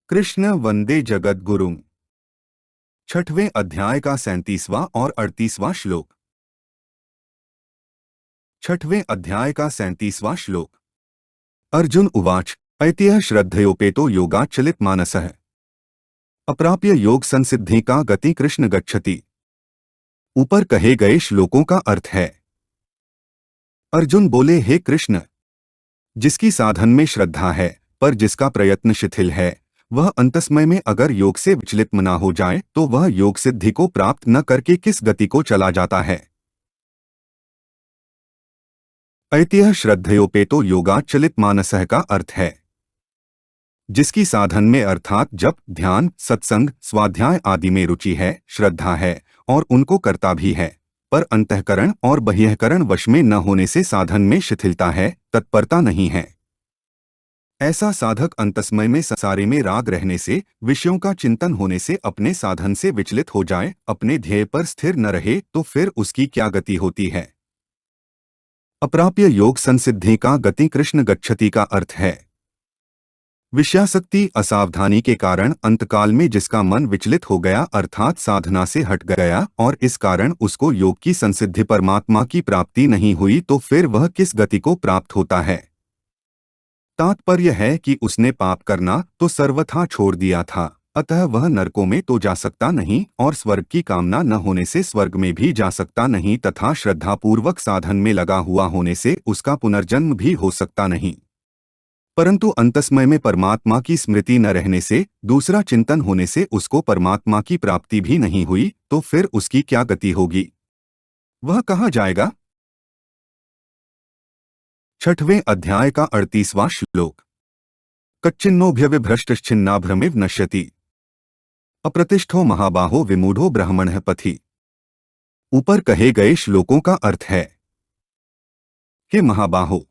कृष्ण वंदे जगद्गुरुम्। छठवें अध्याय का 37वां और 38वां श्लोक। छठवें अध्याय का 37वां श्लोक। अर्जुन उवाच ऐत्यः श्रद्धयोपेतो योगाच्चलित मानसः अप्राप्य योग संसिद्धि का गति कृष्ण गच्छति। ऊपर कहे गए श्लोकों का अर्थ है। अर्जुन बोले, हे कृष्ण, जिसकी साधन में श्रद्धा है पर जिसका प्रयत्न शिथिल है, वह अंतस्मय में अगर योग से विचलित न हो जाए तो वह योग सिद्धि को प्राप्त न करके किस गति को चला जाता है। ऐत्यः श्रद्धयोपेतो योगाच्चलित मानसः का अर्थ है जिसकी साधन में अर्थात जप, ध्यान, सत्संग, स्वाध्याय आदि में रुचि है, श्रद्धा है और उनको करता भी है, पर अंतःकरण और बहिःकरण वश में न होने से साधन में शिथिलता है, तत्परता नहीं है। ऐसा साधक अंतस्मय में संसारे में राग रहने से, विषयों का चिंतन होने से अपने साधन से विचलित हो जाए, अपने ध्येय पर स्थिर न रहे तो फिर उसकी क्या गति होती है। अप्राप्य योग संसिद्धि का गति कृष्ण गच्छति का अर्थ है विषयासक्ति, असावधानी के कारण अंतकाल में जिसका मन विचलित हो गया अर्थात साधना से हट गया और इस कारण उसको योग की संसिद्धि परमात्मा की प्राप्ति नहीं हुई तो फिर वह किस गति को प्राप्त होता है। तात्पर्य है कि उसने पाप करना तो सर्वथा छोड़ दिया था, अतः वह नरकों में तो जा सकता नहीं और स्वर्ग की कामना न होने से स्वर्ग में भी जा सकता नहीं तथा श्रद्धापूर्वक साधन में लगा हुआ होने से उसका पुनर्जन्म भी हो सकता नहीं। परंतु अंतस्मय में परमात्मा की स्मृति न रहने से, दूसरा चिंतन होने से उसको परमात्मा की प्राप्ति भी नहीं हुई तो फिर उसकी क्या गति होगी, वह कहाँ जाएगा। छठवें अध्याय का 38वां श्लोक। कच्चिन्नोऽभ्यविभ्रष्टश्चिन्नाभ्रमिव नश्यति अप्रतिष्ठो महाबाहो विमूढ़ो ब्रह्मणः पथि। ऊपर कहे गए श्लोकों का अर्थ है, हे महाबाहो,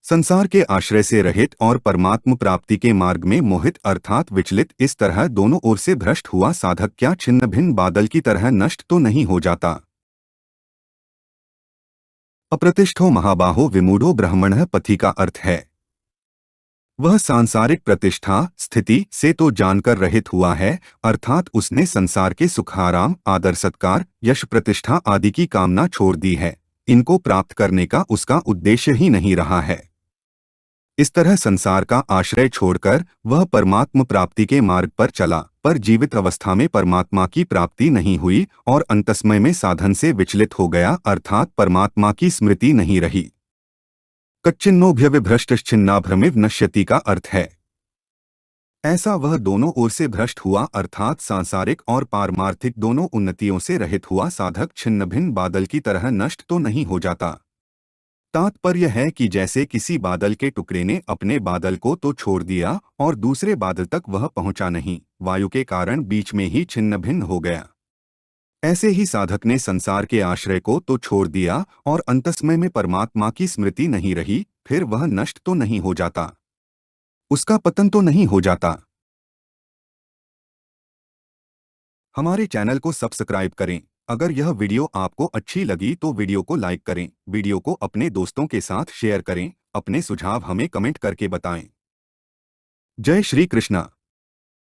संसार के आश्रय से रहित और परमात्म प्राप्ति के मार्ग में मोहित अर्थात विचलित, इस तरह दोनों ओर से भ्रष्ट हुआ साधक क्या छिन्न भिन्न बादल की तरह नष्ट तो नहीं हो जाता। अप्रतिष्ठो महाबाहो विमूढ़ो ब्रह्मणः पथि का अर्थ है वह सांसारिक प्रतिष्ठा स्थिति से तो जानकर रहित हुआ है, अर्थात उसने संसार के सुखाराम, आदर सत्कार, यश प्रतिष्ठा आदि की कामना छोड़ दी है। इनको प्राप्त करने का उसका उद्देश्य ही नहीं रहा है। इस तरह संसार का आश्रय छोड़कर वह परमात्म प्राप्ति के मार्ग पर चला, पर जीवित अवस्था में परमात्मा की प्राप्ति नहीं हुई और अंतस्मय में साधन से विचलित हो गया अर्थात परमात्मा की स्मृति नहीं रही। कच्चिन्नोऽभ्यविभ्रष्टश्चिन्नाभ्रमिव नश्यति का अर्थ है ऐसा वह दोनों ओर से भ्रष्ट हुआ अर्थात सांसारिक और पारमार्थिक दोनों उन्नतियों से रहित हुआ साधक छिन्न भिन्न बादल की तरह नष्ट तो नहीं हो जाता। तात्पर्य है कि जैसे किसी बादल के टुकड़े ने अपने बादल को तो छोड़ दिया और दूसरे बादल तक वह पहुंचा नहीं, वायु के कारण बीच में ही छिन्न भिन्न हो गया, ऐसे ही साधक ने संसार के आश्रय को तो छोड़ दिया और अंतस्मय में परमात्मा की स्मृति नहीं रही, फिर वह नष्ट तो नहीं हो जाता, उसका पतन तो नहीं हो जाता। हमारे चैनल को सब्सक्राइब करें। अगर यह वीडियो आपको अच्छी लगी तो वीडियो को लाइक करें, वीडियो को अपने दोस्तों के साथ शेयर करें, अपने सुझाव हमें कमेंट करके बताएं। जय श्री कृष्णा।